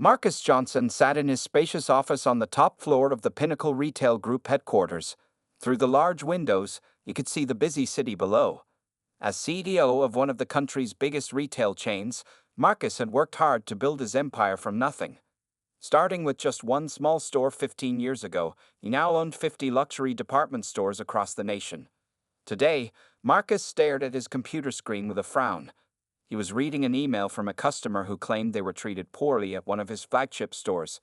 Marcus Johnson sat in his spacious office on the top floor of the Pinnacle Retail Group headquarters. Through the large windows, he could see the busy city below. As CEO of one of the country's biggest retail chains, Marcus had worked hard to build his empire from nothing. Starting with just one small store 15 years ago, he now owned 50 luxury department stores across the nation. Today, Marcus stared at his computer screen with a frown. He was reading an email from a customer who claimed they were treated poorly at one of his flagship stores.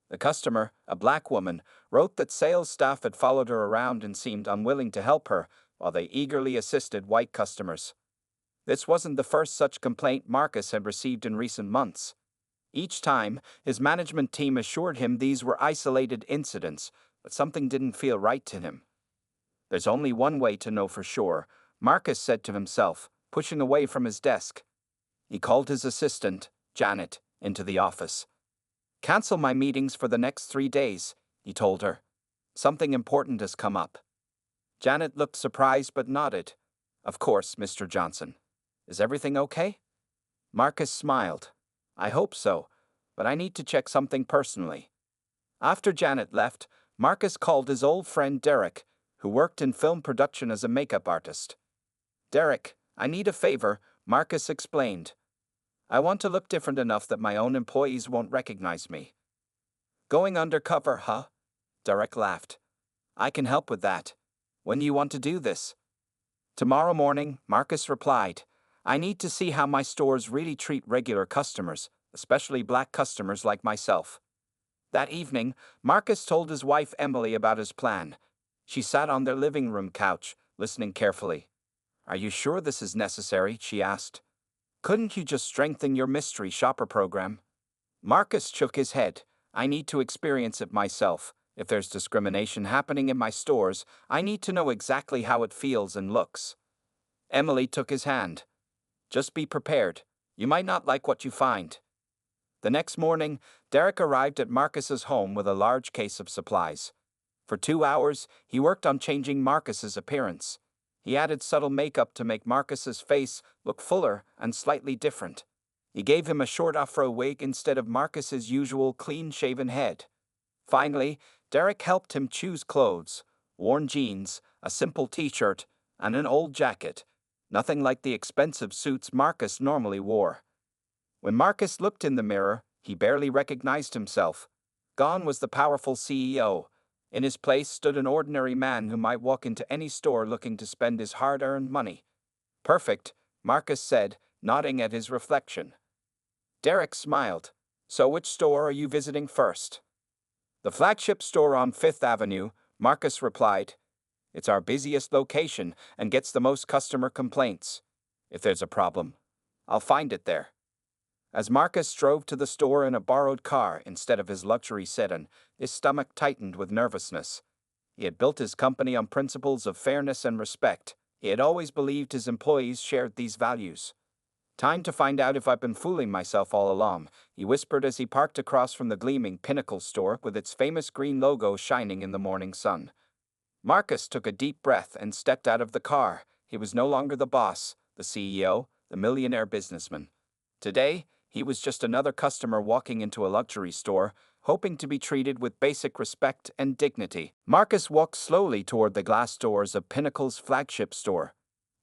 The customer, a black woman, wrote that sales staff had followed her around and seemed unwilling to help her, while they eagerly assisted white customers. This wasn't the first such complaint Marcus had received in recent months. Each time, his management team assured him these were isolated incidents, but something didn't feel right to him. There's only one way to know for sure, Marcus said to himself, pushing away from his desk. He called his assistant, Janet, into the office. "Cancel my meetings for the next 3 days," he told her. "Something important has come up." Janet looked surprised but nodded. "Of course, Mr. Johnson. Is everything okay?" Marcus smiled. "I hope so, but I need to check something personally." After Janet left, Marcus called his old friend Derek, who worked in film production as a makeup artist. "Derek, I need a favor," Marcus explained. "I want to look different enough that my own employees won't recognize me." "Going undercover, huh?" Derek laughed. "I can help with that. When do you want to do this?" "Tomorrow morning," Marcus replied. "I need to see how my stores really treat regular customers, especially black customers like myself." That evening, Marcus told his wife Emily about his plan. She sat on their living room couch, listening carefully. "Are you sure this is necessary?" she asked. "Couldn't you just strengthen your mystery shopper program?" Marcus shook his head. "I need to experience it myself. If there's discrimination happening in my stores, I need to know exactly how it feels and looks." Emily took his hand. "Just be prepared. You might not like what you find." The next morning, Derek arrived at Marcus's home with a large case of supplies. For 2 hours, he worked on changing Marcus's appearance. He added subtle makeup to make Marcus's face look fuller and slightly different. He gave him a short afro wig instead of Marcus's usual clean-shaven head. Finally, Derek helped him choose clothes: worn jeans, a simple t-shirt, and an old jacket. Nothing like the expensive suits Marcus normally wore. When Marcus looked in the mirror, he barely recognized himself. Gone was the powerful CEO. In his place stood an ordinary man who might walk into any store looking to spend his hard-earned money. "Perfect," Marcus said, nodding at his reflection. Derek smiled. "So which store are you visiting first?" "The flagship store on 5th Avenue, Marcus replied. "It's our busiest location and gets the most customer complaints. If there's a problem, I'll find it there." As Marcus drove to the store in a borrowed car instead of his luxury sedan, his stomach tightened with nervousness. He had built his company on principles of fairness and respect. He had always believed his employees shared these values. "Time to find out if I've been fooling myself all along," he whispered as he parked across from the gleaming Pinnacle store with its famous green logo shining in the morning sun. Marcus took a deep breath and stepped out of the car. He was no longer the boss, the CEO, the millionaire businessman. Today, he was just another customer walking into a luxury store, hoping to be treated with basic respect and dignity. Marcus walked slowly toward the glass doors of Pinnacle's flagship store.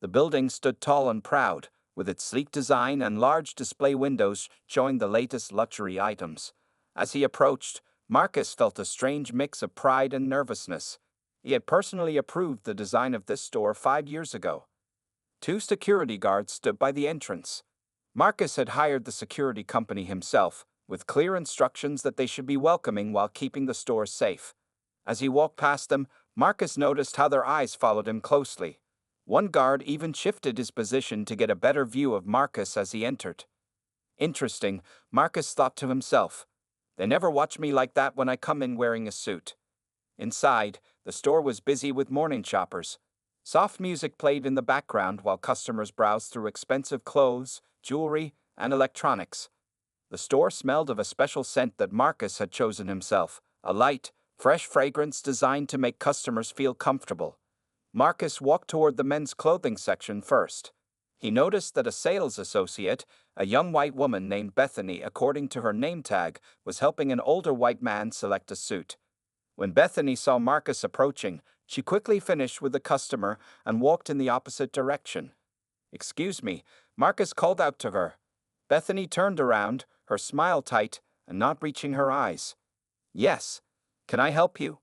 The building stood tall and proud, with its sleek design and large display windows showing the latest luxury items. As he approached, Marcus felt a strange mix of pride and nervousness. He had personally approved the design of this store 5 years ago. 2 security guards stood by the entrance. Marcus had hired the security company himself, with clear instructions that they should be welcoming while keeping the store safe. As he walked past them, Marcus noticed how their eyes followed him closely. One guard even shifted his position to get a better view of Marcus as he entered. "Interesting," Marcus thought to himself. "They never watch me like that when I come in wearing a suit." Inside, the store was busy with morning shoppers. Soft music played in the background while customers browsed through expensive clothes, jewelry, and electronics. The store smelled of a special scent that Marcus had chosen himself, a light, fresh fragrance designed to make customers feel comfortable. Marcus walked toward the men's clothing section first. He noticed that a sales associate, a young white woman named Bethany, according to her name tag, was helping an older white man select a suit. When Bethany saw Marcus approaching, she quickly finished with the customer and walked in the opposite direction. "Excuse me," Marcus called out to her. Bethany turned around, her smile tight and not reaching her eyes. "Yes. Can I help you?"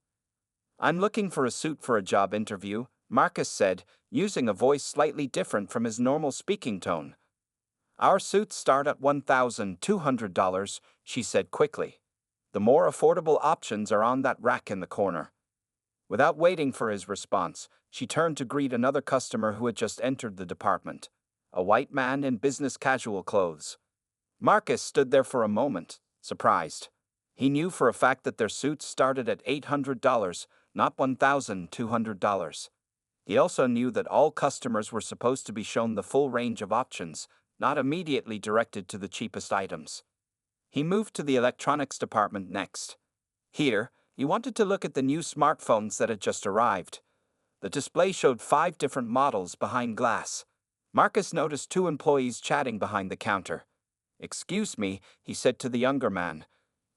"I'm looking for a suit for a job interview," Marcus said, using a voice slightly different from his normal speaking tone. "Our suits start at $1,200, she said quickly. "The more affordable options are on that rack in the corner." Without waiting for his response, she turned to greet another customer who had just entered the department, a white man in business casual clothes. Marcus stood there for a moment, surprised. He knew for a fact that their suits started at $800, not $1,200. He also knew that all customers were supposed to be shown the full range of options, not immediately directed to the cheapest items. He moved to the electronics department next. Here, he wanted to look at the new smartphones that had just arrived. The display showed 5 different models behind glass. Marcus noticed 2 employees chatting behind the counter. "Excuse me," he said to the younger man.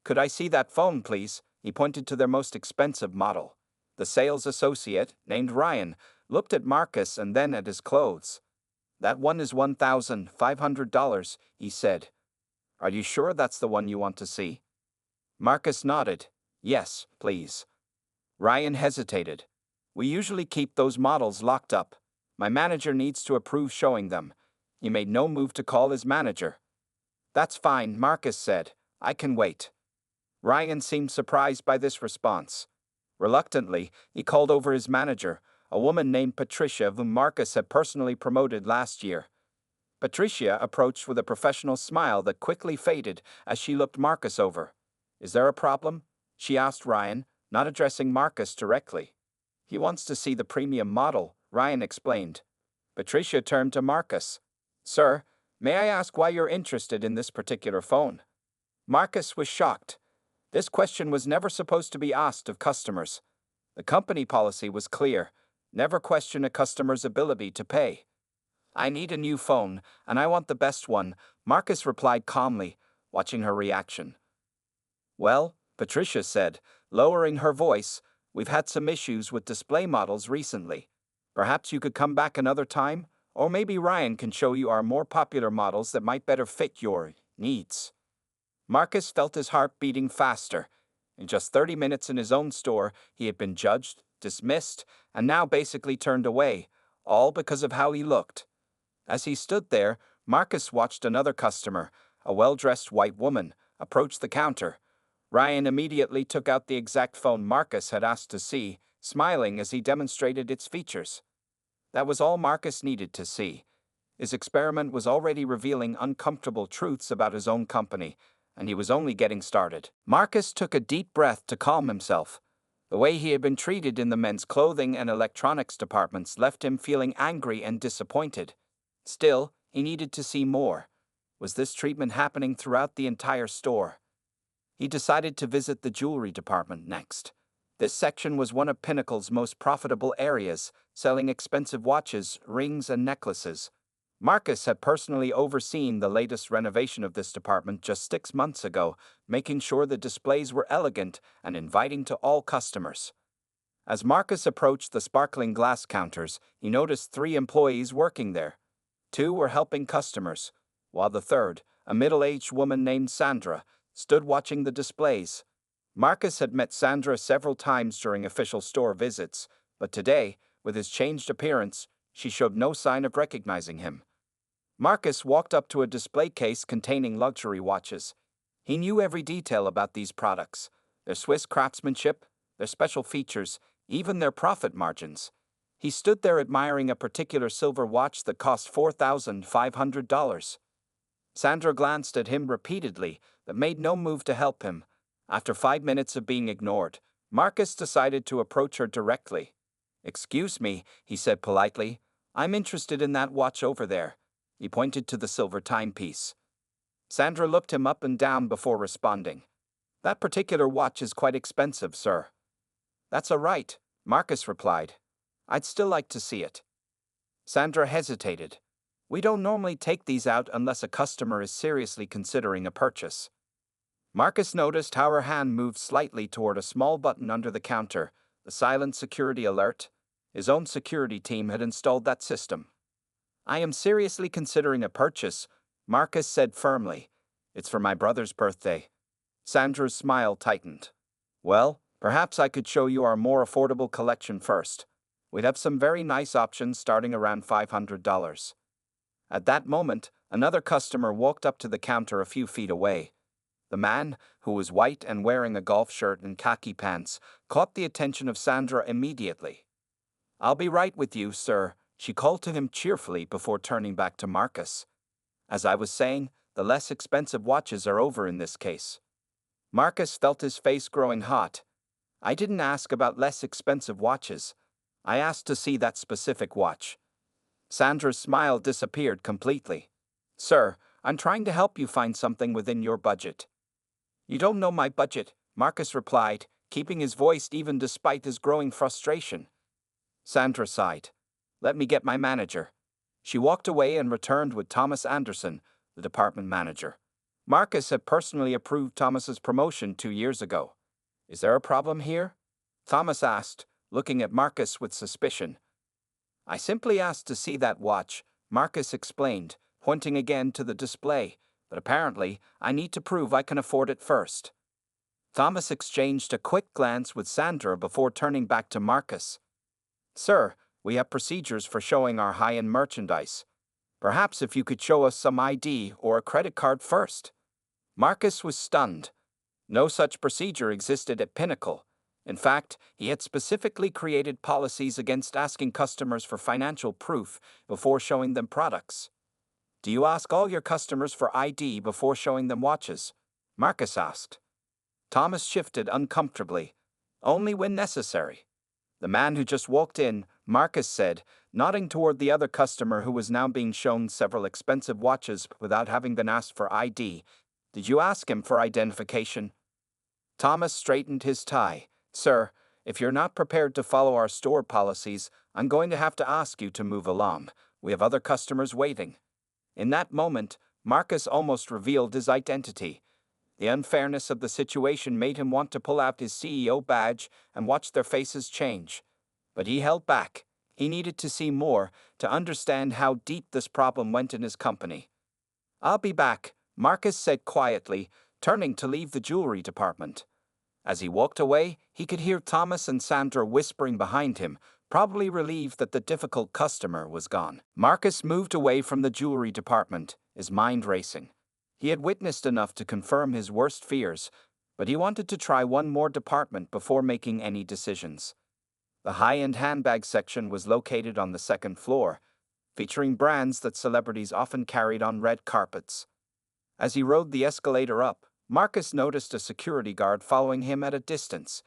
"Could I see that phone, please?" He pointed to their most expensive model. The sales associate, named Ryan, looked at Marcus and then at his clothes. "That one is $1,500, he said. "Are you sure that's the one you want to see?" Marcus nodded. "Yes, please." Ryan hesitated. "We usually keep those models locked up. My manager needs to approve showing them." He made no move to call his manager. "That's fine," Marcus said. "I can wait." Ryan seemed surprised by this response. Reluctantly, he called over his manager, a woman named Patricia whom Marcus had personally promoted last year. Patricia approached with a professional smile that quickly faded as she looked Marcus over. "Is there a problem?" she asked Ryan, not addressing Marcus directly. "He wants to see the premium model," Ryan explained. Patricia turned to Marcus. "Sir, may I ask why you're interested in this particular phone?" Marcus was shocked. This question was never supposed to be asked of customers. The company policy was clear: never question a customer's ability to pay. "I need a new phone, and I want the best one," Marcus replied calmly, watching her reaction. "Well," Patricia said, lowering her voice, "we've had some issues with display models recently. Perhaps you could come back another time, or maybe Ryan can show you our more popular models that might better fit your needs." Marcus felt his heart beating faster. In just 30 minutes in his own store, he had been judged, dismissed, and now basically turned away, all because of how he looked. As he stood there, Marcus watched another customer, a well-dressed white woman, approach the counter. Ryan immediately took out the exact phone Marcus had asked to see, smiling as he demonstrated its features. That was all Marcus needed to see. His experiment was already revealing uncomfortable truths about his own company, and he was only getting started. Marcus took a deep breath to calm himself. The way he had been treated in the men's clothing and electronics departments left him feeling angry and disappointed. Still, he needed to see more. Was this treatment happening throughout the entire store? He decided to visit the jewelry department next. This section was one of Pinnacle's most profitable areas, selling expensive watches, rings, and necklaces. Marcus had personally overseen the latest renovation of this department just 6 months ago, making sure the displays were elegant and inviting to all customers. As Marcus approached the sparkling glass counters, he noticed 3 employees working there. 2 were helping customers, while the third, a middle-aged woman named Sandra, stood watching the displays. Marcus had met Sandra several times during official store visits, but today, with his changed appearance, she showed no sign of recognizing him. Marcus walked up to a display case containing luxury watches. He knew every detail about these products: their Swiss craftsmanship, their special features, even their profit margins. He stood there admiring a particular silver watch that cost $4,500. Sandra glanced at him repeatedly, but made no move to help him. After 5 minutes of being ignored, Marcus decided to approach her directly. "Excuse me," he said politely. "I'm interested in that watch over there." He pointed to the silver timepiece. Sandra looked him up and down before responding. "That particular watch is quite expensive, sir." "That's all right," Marcus replied. "I'd still like to see it." Sandra hesitated. We don't normally take these out unless a customer is seriously considering a purchase. Marcus noticed how her hand moved slightly toward a small button under the counter, the silent security alert. His own security team had installed that system. I am seriously considering a purchase, Marcus said firmly. It's for my brother's birthday. Sandra's smile tightened. Well, perhaps I could show you our more affordable collection first. We'd have some very nice options starting around $500. At that moment, another customer walked up to the counter a few feet away. The man, who was white and wearing a golf shirt and khaki pants, caught the attention of Sandra immediately. I'll be right with you, sir, she called to him cheerfully before turning back to Marcus. As I was saying, the less expensive watches are over in this case. Marcus felt his face growing hot. I didn't ask about less expensive watches. I asked to see that specific watch. Sandra's smile disappeared completely. Sir, I'm trying to help you find something within your budget. You don't know my budget, Marcus replied, keeping his voice even despite his growing frustration. Sandra sighed. Let me get my manager. She walked away and returned with Thomas Anderson, the department manager. Marcus had personally approved Thomas's promotion 2 years ago. Is there a problem here? Thomas asked, looking at Marcus with suspicion. I simply asked to see that watch, Marcus explained, pointing again to the display, but apparently I need to prove I can afford it first. Thomas exchanged a quick glance with Sandra before turning back to Marcus. Sir, we have procedures for showing our high-end merchandise. Perhaps if you could show us some ID or a credit card first. Marcus was stunned. No such procedure existed at Pinnacle. In fact, he had specifically created policies against asking customers for financial proof before showing them products. Do you ask all your customers for ID before showing them watches? Marcus asked. Thomas shifted uncomfortably. Only when necessary. The man who just walked in, Marcus said, nodding toward the other customer who was now being shown several expensive watches without having been asked for ID. Did you ask him for identification? Thomas straightened his tie. Sir, if you're not prepared to follow our store policies, I'm going to have to ask you to move along. We have other customers waiting. In that moment, Marcus almost revealed his identity. The unfairness of the situation made him want to pull out his CEO badge and watch their faces change. But he held back. He needed to see more to understand how deep this problem went in his company. I'll be back, Marcus said quietly, turning to leave the jewelry department. As he walked away, he could hear Thomas and Sandra whispering behind him, probably relieved that the difficult customer was gone. Marcus moved away from the jewelry department, his mind racing. He had witnessed enough to confirm his worst fears, but he wanted to try one more department before making any decisions. The high-end handbag section was located on the second floor, featuring brands that celebrities often carried on red carpets. As he rode the escalator up, Marcus noticed a security guard following him at a distance.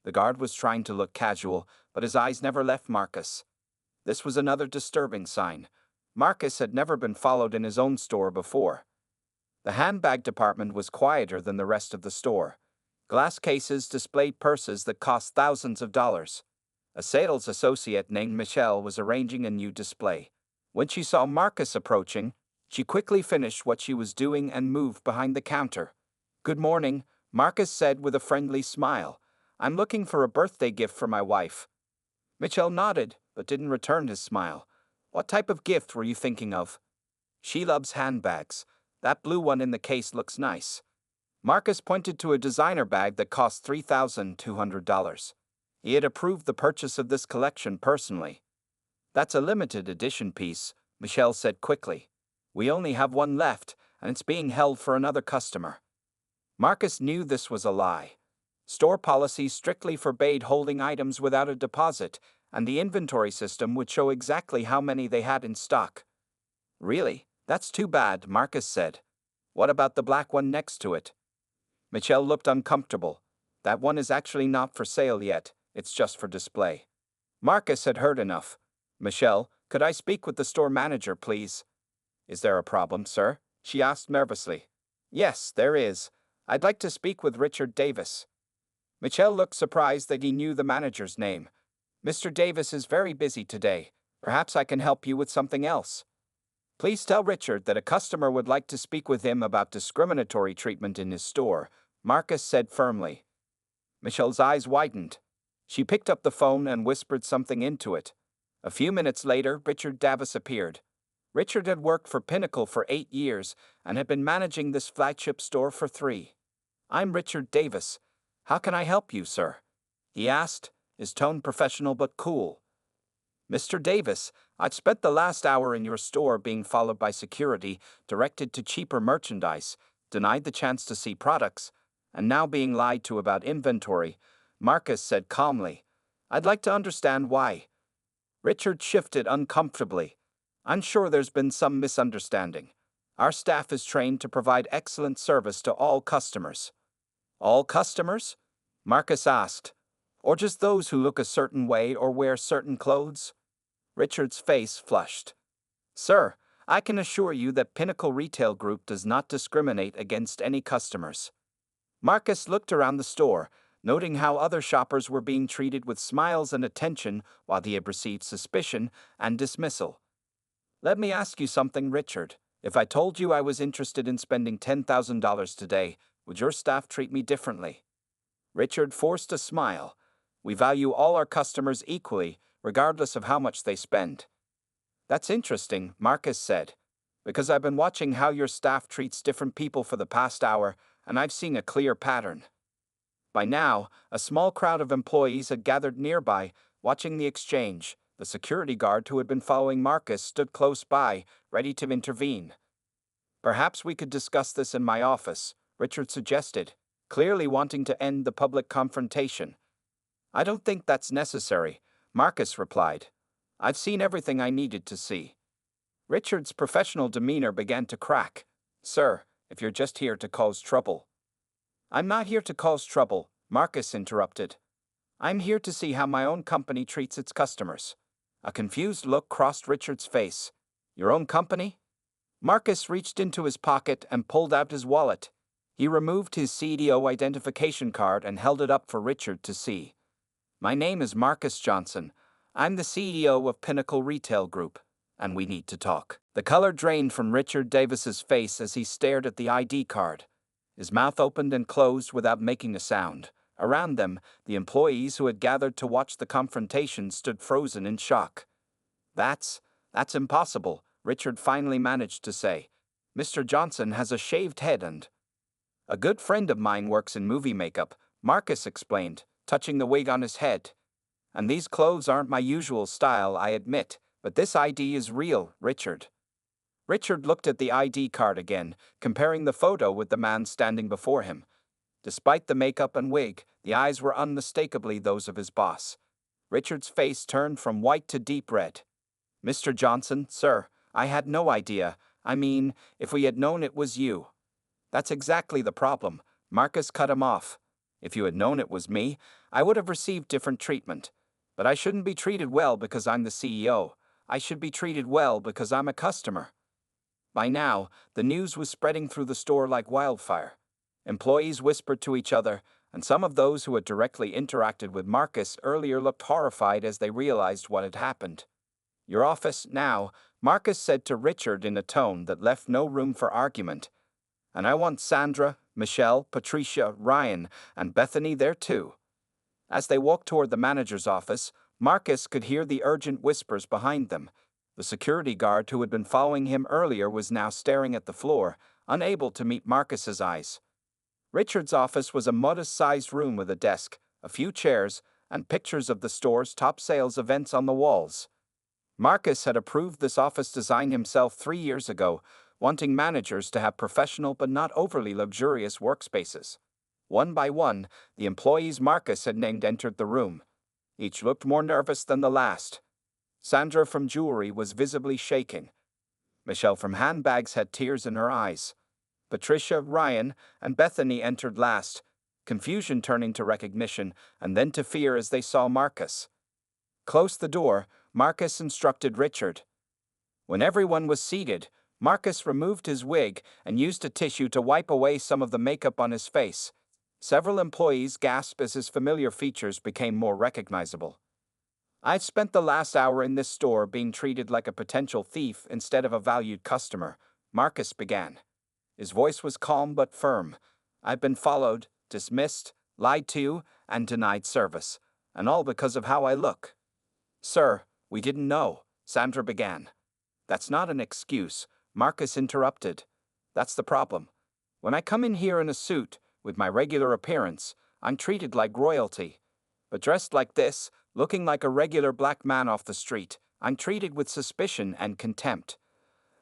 The guard was trying to look casual, but his eyes never left Marcus. This was another disturbing sign. Marcus had never been followed in his own store before. The handbag department was quieter than the rest of the store. Glass cases displayed purses that cost thousands of dollars. A sales associate named Michelle was arranging a new display. When she saw Marcus approaching, she quickly finished what she was doing and moved behind the counter. Good morning, Marcus said with a friendly smile. I'm looking for a birthday gift for my wife. Michelle nodded, but didn't return his smile. What type of gift were you thinking of? She loves handbags. That blue one in the case looks nice. Marcus pointed to a designer bag that cost $3,200. He had approved the purchase of this collection personally. That's a limited edition piece, Michelle said quickly. We only have one left, and it's being held for another customer. Marcus knew this was a lie. Store policy strictly forbade holding items without a deposit, and the inventory system would show exactly how many they had in stock. Really? That's too bad, Marcus said. What about the black one next to it? Michelle looked uncomfortable. That one is actually not for sale yet, it's just for display. Marcus had heard enough. Michelle, could I speak with the store manager, please? Is there a problem, sir? She asked nervously. Yes, there is. I'd like to speak with Richard Davis. Michelle looked surprised that he knew the manager's name. Mr. Davis is very busy today. Perhaps I can help you with something else. Please tell Richard that a customer would like to speak with him about discriminatory treatment in his store, Marcus said firmly. Michelle's eyes widened. She picked up the phone and whispered something into it. A few minutes later, Richard Davis appeared. Richard had worked for Pinnacle for 8 years and had been managing this flagship store for 3. "I'm Richard Davis. How can I help you, sir?" he asked, his tone professional but cool. "Mr. Davis, I've spent the last hour in your store being followed by security, directed to cheaper merchandise, denied the chance to see products, and now being lied to about inventory," Marcus said calmly. "I'd like to understand why." Richard shifted uncomfortably. "I'm sure there's been some misunderstanding. Our staff is trained to provide excellent service to all customers." "All customers?" Marcus asked. "Or just those who look a certain way or wear certain clothes?" Richard's face flushed. "Sir, I can assure you that Pinnacle Retail Group does not discriminate against any customers." Marcus looked around the store, noting how other shoppers were being treated with smiles and attention while he had received suspicion and dismissal. "Let me ask you something, Richard. If I told you I was interested in spending $10,000 today, would your staff treat me differently?" Richard forced a smile. "We value all our customers equally, regardless of how much they spend." "That's interesting," Marcus said, "because I've been watching how your staff treats different people for the past hour, and I've seen a clear pattern." By now, a small crowd of employees had gathered nearby, watching the exchange. The security guard who had been following Marcus stood close by, ready to intervene. "Perhaps we could discuss this in my office," Richard suggested, clearly wanting to end the public confrontation. "I don't think that's necessary," Marcus replied. "I've seen everything I needed to see." Richard's professional demeanor began to crack. "Sir, if you're just here to cause trouble." "I'm not here to cause trouble," Marcus interrupted. "I'm here to see how my own company treats its customers." A confused look crossed Richard's face. "Your own company?" Marcus reached into his pocket and pulled out his wallet. He removed his CDO identification card and held it up for Richard to see. "My name is Marcus Johnson. I'm the CEO of Pinnacle Retail Group, and we need to talk." The color drained from Richard Davis's face as he stared at the ID card. His mouth opened and closed without making a sound. Around them, the employees who had gathered to watch the confrontation stood frozen in shock. That's impossible," Richard finally managed to say. "Mr. Johnson has a shaved head and—" "A good friend of mine works in movie makeup," Marcus explained, touching the wig on his head. "And these clothes aren't my usual style, I admit, but this ID is real, Richard." Richard looked at the ID card again, comparing the photo with the man standing before him. Despite the makeup and wig, the eyes were unmistakably those of his boss. Richard's face turned from white to deep red. "Mr. Johnson, sir, I had no idea. I mean, if we had known it was you." "That's exactly the problem," Marcus cut him off. "If you had known it was me, I would have received different treatment. But I shouldn't be treated well because I'm the CEO. I should be treated well because I'm a customer." By now, the news was spreading through the store like wildfire. Employees whispered to each other, and some of those who had directly interacted with Marcus earlier looked horrified as they realized what had happened. "Your office, now," Marcus said to Richard in a tone that left no room for argument. "And I want Sandra, Michelle, Patricia, Ryan, and Bethany there too." As they walked toward the manager's office, Marcus could hear the urgent whispers behind them. The security guard who had been following him earlier was now staring at the floor, unable to meet Marcus's eyes. Richard's office was a modest-sized room with a desk, a few chairs, and pictures of the store's top sales events on the walls. Marcus had approved this office design himself 3 years ago, wanting managers to have professional but not overly luxurious workspaces. One by one, the employees Marcus had named entered the room. Each looked more nervous than the last. Sandra from jewelry was visibly shaking. Michelle from handbags had tears in her eyes. Patricia, Ryan, and Bethany entered last, confusion turning to recognition and then to fear as they saw Marcus. Close the door, Marcus instructed Richard. When everyone was seated, Marcus removed his wig and used a tissue to wipe away some of the makeup on his face. Several employees gasped as his familiar features became more recognizable. I've spent the last hour in this store being treated like a potential thief instead of a valued customer, Marcus began. His voice was calm but firm. I've been followed, dismissed, lied to, and denied service, and all because of how I look. Sir, we didn't know, Sandra began. That's not an excuse, Marcus interrupted. That's the problem. When I come in here in a suit, with my regular appearance, I'm treated like royalty. But dressed like this, looking like a regular black man off the street, I'm treated with suspicion and contempt.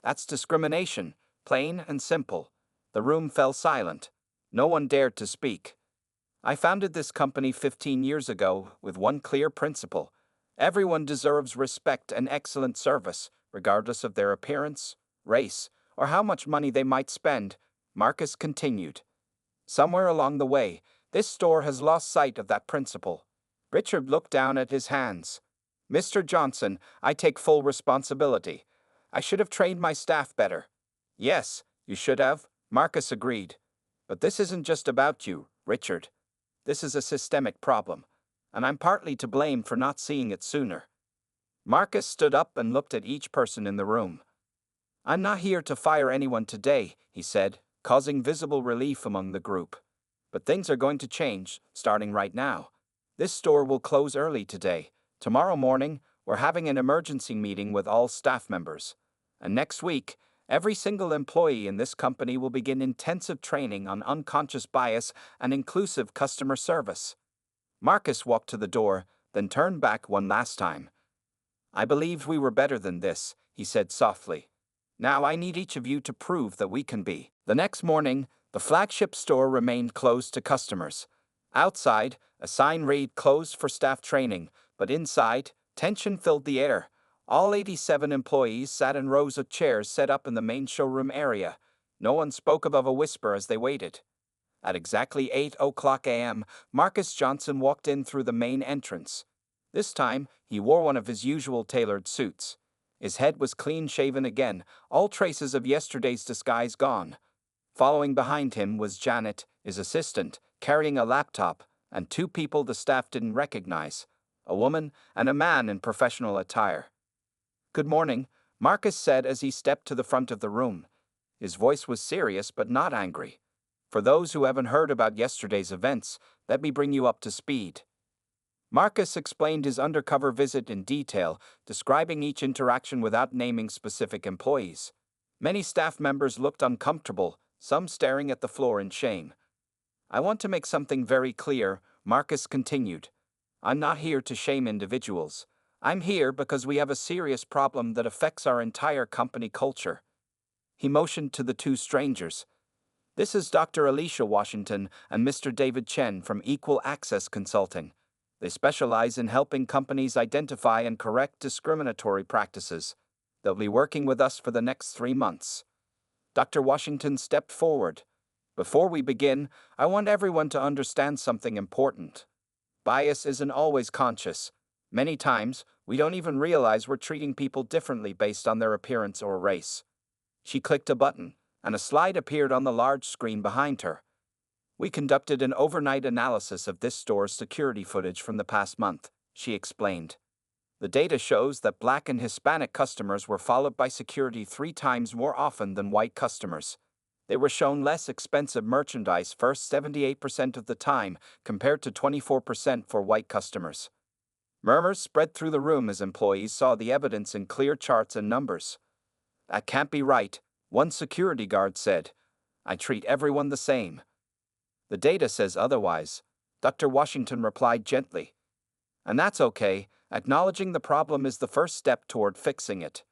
That's discrimination, plain and simple. The room fell silent. No one dared to speak. I founded this company 15 years ago with one clear principle. Everyone deserves respect and excellent service, regardless of their appearance, race, or how much money they might spend, Marcus continued. Somewhere along the way, this store has lost sight of that principle. Richard looked down at his hands. Mr. Johnson, I take full responsibility. I should have trained my staff better. Yes, you should have, Marcus agreed. But this isn't just about you, Richard. This is a systemic problem, and I'm partly to blame for not seeing it sooner. Marcus stood up and looked at each person in the room. I'm not here to fire anyone today, he said, causing visible relief among the group. But things are going to change, starting right now. This store will close early today. Tomorrow morning, we're having an emergency meeting with all staff members. And next week, every single employee in this company will begin intensive training on unconscious bias and inclusive customer service. Marcus walked to the door, then turned back one last time. I believed we were better than this, he said softly. Now I need each of you to prove that we can be. The next morning, the flagship store remained closed to customers. Outside, a sign read closed for staff training, but inside, tension filled the air. All 87 employees sat in rows of chairs set up in the main showroom area. No one spoke above a whisper as they waited. At exactly 8:00 a.m., Marcus Johnson walked in through the main entrance. This time, he wore one of his usual tailored suits. His head was clean-shaven again, all traces of yesterday's disguise gone. Following behind him was Janet, his assistant, carrying a laptop, and two people the staff didn't recognize, a woman and a man in professional attire. Good morning, Marcus said as he stepped to the front of the room. His voice was serious but not angry. For those who haven't heard about yesterday's events, let me bring you up to speed. Marcus explained his undercover visit in detail, describing each interaction without naming specific employees. Many staff members looked uncomfortable, some staring at the floor in shame. I want to make something very clear, Marcus continued. I'm not here to shame individuals. I'm here because we have a serious problem that affects our entire company culture. He motioned to the two strangers. This is Dr. Alicia Washington and Mr. David Chen from Equal Access Consulting. They specialize in helping companies identify and correct discriminatory practices. They'll be working with us for the next 3 months. Dr. Washington stepped forward. Before we begin, I want everyone to understand something important. Bias isn't always conscious. Many times, we don't even realize we're treating people differently based on their appearance or race. She clicked a button, and a slide appeared on the large screen behind her. We conducted an overnight analysis of this store's security footage from the past month, she explained. The data shows that Black and Hispanic customers were followed by security 3 times more often than white customers. They were shown less expensive merchandise first 78% of the time, compared to 24% for white customers. Murmurs spread through the room as employees saw the evidence in clear charts and numbers. That can't be right, one security guard said. I treat everyone the same. The data says otherwise, Dr. Washington replied gently. And that's okay, acknowledging the problem is the first step toward fixing it.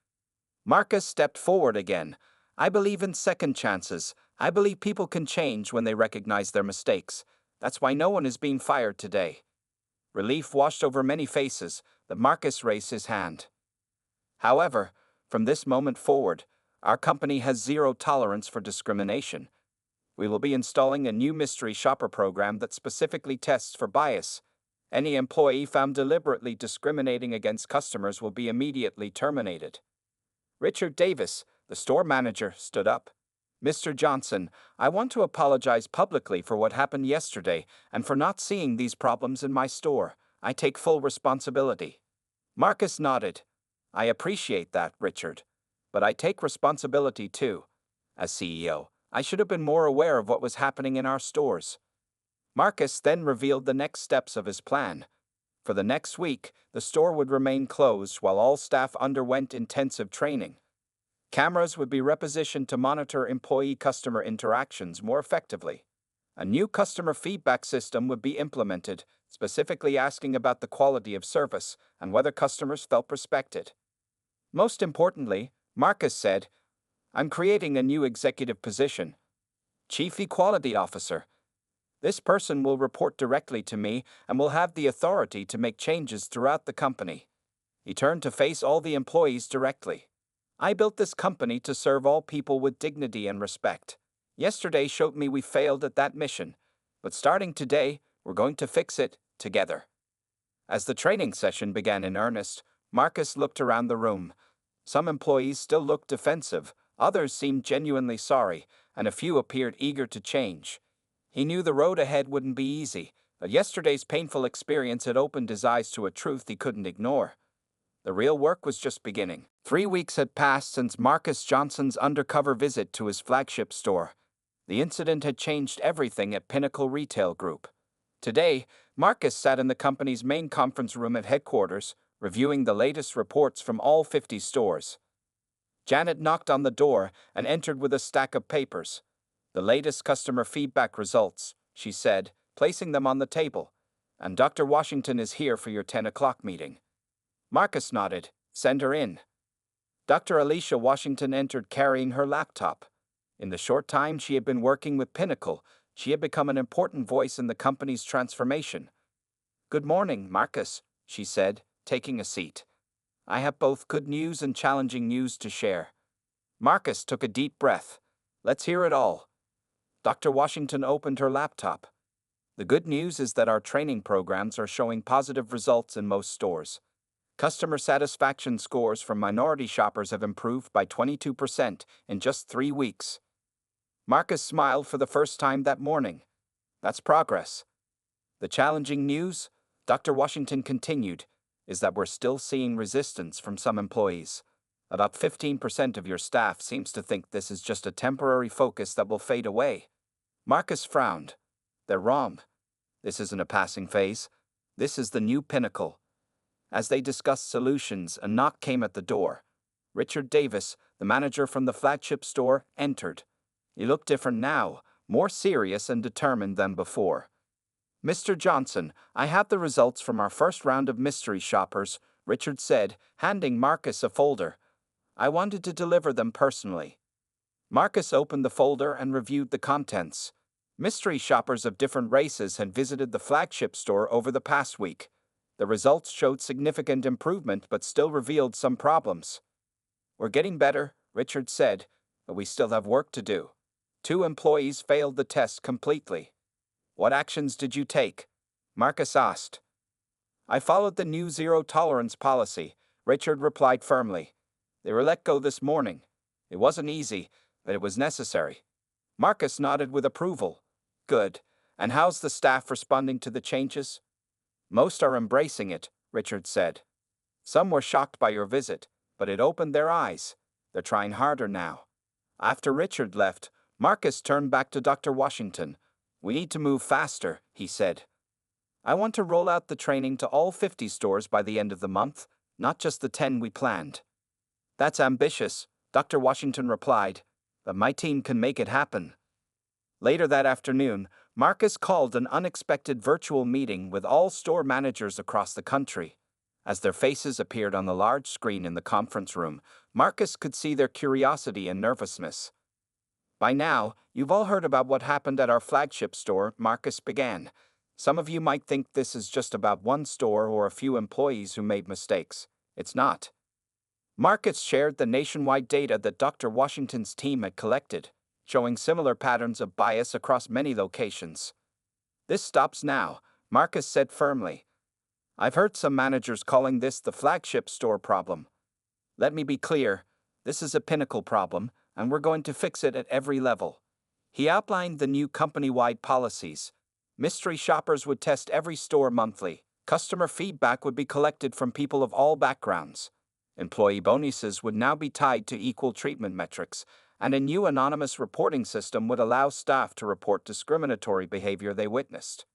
Marcus stepped forward again. I believe in second chances. I believe people can change when they recognize their mistakes. That's why no one is being fired today. Relief washed over many faces, but Marcus raised his hand. However, from this moment forward, our company has zero tolerance for discrimination. We will be installing a new mystery shopper program that specifically tests for bias. Any employee found deliberately discriminating against customers will be immediately terminated. Richard Davis, the store manager, stood up. Mr. Johnson, I want to apologize publicly for what happened yesterday and for not seeing these problems in my store. I take full responsibility. Marcus nodded. I appreciate that, Richard. But I take responsibility too. As CEO, I should have been more aware of what was happening in our stores. Marcus then revealed the next steps of his plan. For the next week, the store would remain closed while all staff underwent intensive training. Cameras would be repositioned to monitor employee-customer interactions more effectively. A new customer feedback system would be implemented, specifically asking about the quality of service and whether customers felt respected. Most importantly, Marcus said, I'm creating a new executive position, Chief Equality Officer. This person will report directly to me and will have the authority to make changes throughout the company. He turned to face all the employees directly. I built this company to serve all people with dignity and respect. Yesterday showed me we failed at that mission, but starting today, we're going to fix it together. As the training session began in earnest, Marcus looked around the room. Some employees still looked defensive, others seemed genuinely sorry, and a few appeared eager to change. He knew the road ahead wouldn't be easy, but yesterday's painful experience had opened his eyes to a truth he couldn't ignore. The real work was just beginning. 3 weeks had passed since Marcus Johnson's undercover visit to his flagship store. The incident had changed everything at Pinnacle Retail Group. Today, Marcus sat in the company's main conference room at headquarters, reviewing the latest reports from all 50 stores. Janet knocked on the door and entered with a stack of papers. The latest customer feedback results, she said, placing them on the table. And Dr. Washington is here for your 10 o'clock meeting. Marcus nodded. Send her in. Dr. Alicia Washington entered carrying her laptop. In the short time she had been working with Pinnacle, she had become an important voice in the company's transformation. Good morning, Marcus, she said, taking a seat. I have both good news and challenging news to share. Marcus took a deep breath. Let's hear it all. Dr. Washington opened her laptop. The good news is that our training programs are showing positive results in most stores. Customer satisfaction scores from minority shoppers have improved by 22% in just 3 weeks. Marcus smiled for the first time that morning. That's progress. The challenging news, Dr. Washington continued, is that we're still seeing resistance from some employees. About 15% of your staff seems to think this is just a temporary focus that will fade away. Marcus frowned. They're wrong. This isn't a passing phase. This is the new pinnacle. As they discussed solutions, a knock came at the door. Richard Davis, the manager from the flagship store, entered. He looked different now, more serious and determined than before. Mr. Johnson, I have the results from our first round of mystery shoppers, Richard said, handing Marcus a folder. I wanted to deliver them personally. Marcus opened the folder and reviewed the contents. Mystery shoppers of different races had visited the flagship store over the past week. The results showed significant improvement but still revealed some problems. We're getting better, Richard said, but we still have work to do. 2 employees failed the test completely. What actions did you take? Marcus asked. I followed the new zero-tolerance policy, Richard replied firmly. They were let go this morning. It wasn't easy, but it was necessary. Marcus nodded with approval. Good. And how's the staff responding to the changes? Most are embracing it, Richard said. Some were shocked by your visit, but it opened their eyes. They're trying harder now. After Richard left, Marcus turned back to Dr. Washington. We need to move faster, he said. I want to roll out the training to all 50 stores by the end of the month, not just the 10 we planned. That's ambitious, Dr. Washington replied, but my team can make it happen. Later that afternoon, Marcus called an unexpected virtual meeting with all store managers across the country. As their faces appeared on the large screen in the conference room, Marcus could see their curiosity and nervousness. By now, you've all heard about what happened at our flagship store, Marcus began. Some of you might think this is just about one store or a few employees who made mistakes. It's not. Marcus shared the nationwide data that Dr. Washington's team had collected, showing similar patterns of bias across many locations. This stops now, Marcus said firmly. I've heard some managers calling this the flagship store problem. Let me be clear, this is a Pinnacle problem, and we're going to fix it at every level. He outlined the new company-wide policies. Mystery shoppers would test every store monthly. Customer feedback would be collected from people of all backgrounds. Employee bonuses would now be tied to equal treatment metrics, and a new anonymous reporting system would allow staff to report discriminatory behavior they witnessed.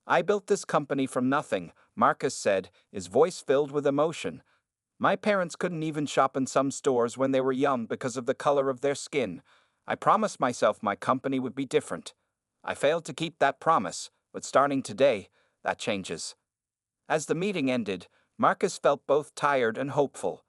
"I built this company from nothing," Marcus said, his voice filled with emotion. "My parents couldn't even shop in some stores when they were young because of the color of their skin. I promised myself my company would be different. I failed to keep that promise, but starting today, that changes." As the meeting ended, Marcus felt both tired and hopeful.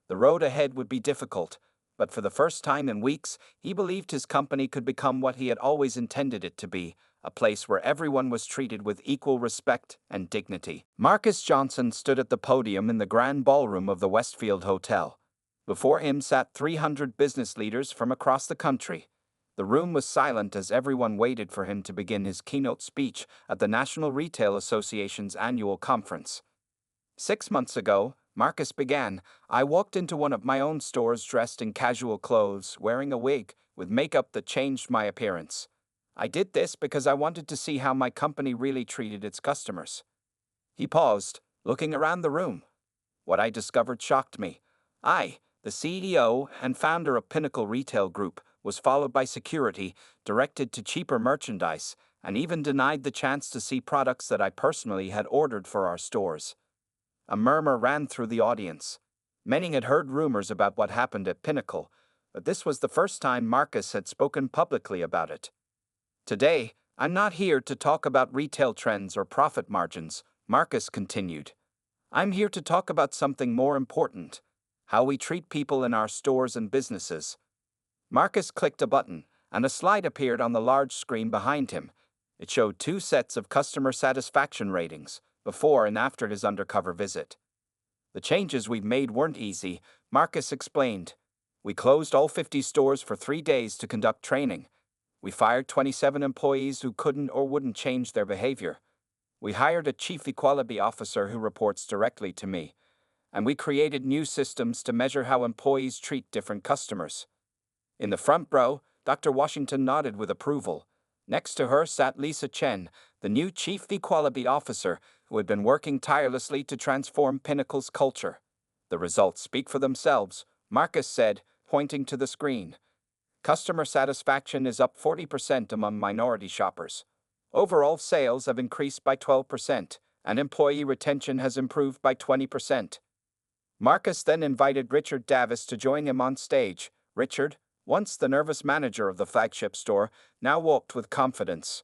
The road ahead would be difficult, but for the first time in weeks, he believed his company could become what he had always intended it to be, a place where everyone was treated with equal respect and dignity. Marcus Johnson stood at the podium in the grand ballroom of the Westfield Hotel. Before him sat 300 business leaders from across the country. The room was silent as everyone waited for him to begin his keynote speech at the National Retail Association's annual conference. 6 months ago, Marcus began, I walked into one of my own stores dressed in casual clothes, wearing a wig, with makeup that changed my appearance. I did this because I wanted to see how my company really treated its customers. He paused, looking around the room. What I discovered shocked me. I, the CEO and founder of Pinnacle Retail Group, was followed by security, directed to cheaper merchandise, and even denied the chance to see products that I personally had ordered for our stores. A murmur ran through the audience. Many had heard rumors about what happened at Pinnacle, but this was the first time Marcus had spoken publicly about it. "Today, I'm not here to talk about retail trends or profit margins," Marcus continued. "I'm here to talk about something more important: how we treat people in our stores and businesses." Marcus clicked a button, and a slide appeared on the large screen behind him. It showed 2 sets of customer satisfaction ratings, before and after his undercover visit. "The changes we've made weren't easy," Marcus explained. "We closed all 50 stores for 3 days to conduct training. We fired 27 employees who couldn't or wouldn't change their behavior. We hired a chief equality officer who reports directly to me. And we created new systems to measure how employees treat different customers." In the front row, Dr. Washington nodded with approval. Next to her sat Lisa Chen, the new chief equality officer who had been working tirelessly to transform Pinnacle's culture. "The results speak for themselves," Marcus said, pointing to the screen. "Customer satisfaction is up 40% among minority shoppers. Overall sales have increased by 12%, and employee retention has improved by 20%. Marcus then invited Richard Davis to join him on stage. Richard, once the nervous manager of the flagship store, now walked with confidence.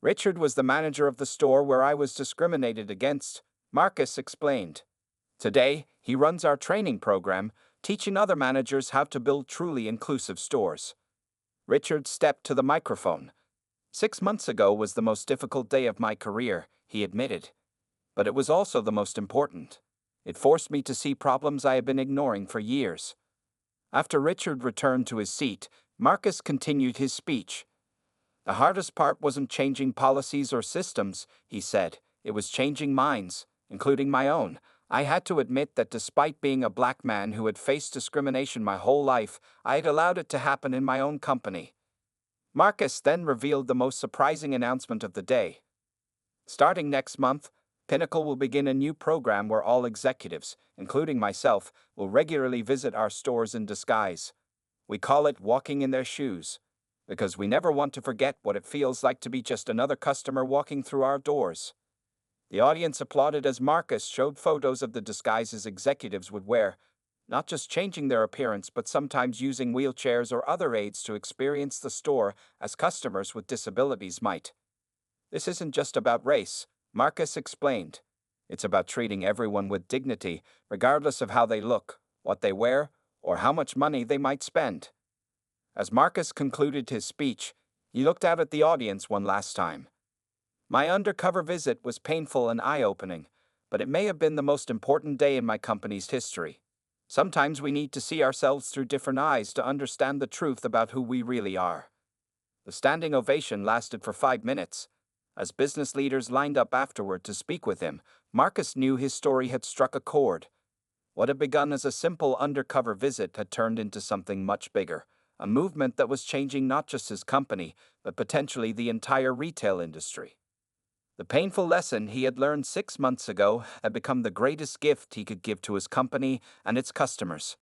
"Richard was the manager of the store where I was discriminated against," Marcus explained. "Today, he runs our training program, teaching other managers how to build truly inclusive stores." Richard stepped to the microphone. "6 months ago was the most difficult day of my career," he admitted. "But it was also the most important. It forced me to see problems I had been ignoring for years." After Richard returned to his seat, Marcus continued his speech. "The hardest part wasn't changing policies or systems," he said. "It was changing minds, including my own. I had to admit that despite being a black man who had faced discrimination my whole life, I had allowed it to happen in my own company." Marcus then revealed the most surprising announcement of the day. "Starting next month, Pinnacle will begin a new program where all executives, including myself, will regularly visit our stores in disguise. We call it walking in their shoes, because we never want to forget what it feels like to be just another customer walking through our doors." The audience applauded as Marcus showed photos of the disguises executives would wear, not just changing their appearance but sometimes using wheelchairs or other aids to experience the store as customers with disabilities might. "This isn't just about race," Marcus explained. "It's about treating everyone with dignity, regardless of how they look, what they wear, or how much money they might spend." As Marcus concluded his speech, he looked out at the audience one last time. "My undercover visit was painful and eye-opening, but it may have been the most important day in my company's history. Sometimes we need to see ourselves through different eyes to understand the truth about who we really are." The standing ovation lasted for 5 minutes. As business leaders lined up afterward to speak with him, Marcus knew his story had struck a chord. What had begun as a simple undercover visit had turned into something much bigger, a movement that was changing not just his company, but potentially the entire retail industry. The painful lesson he had learned 6 months ago had become the greatest gift he could give to his company and its customers.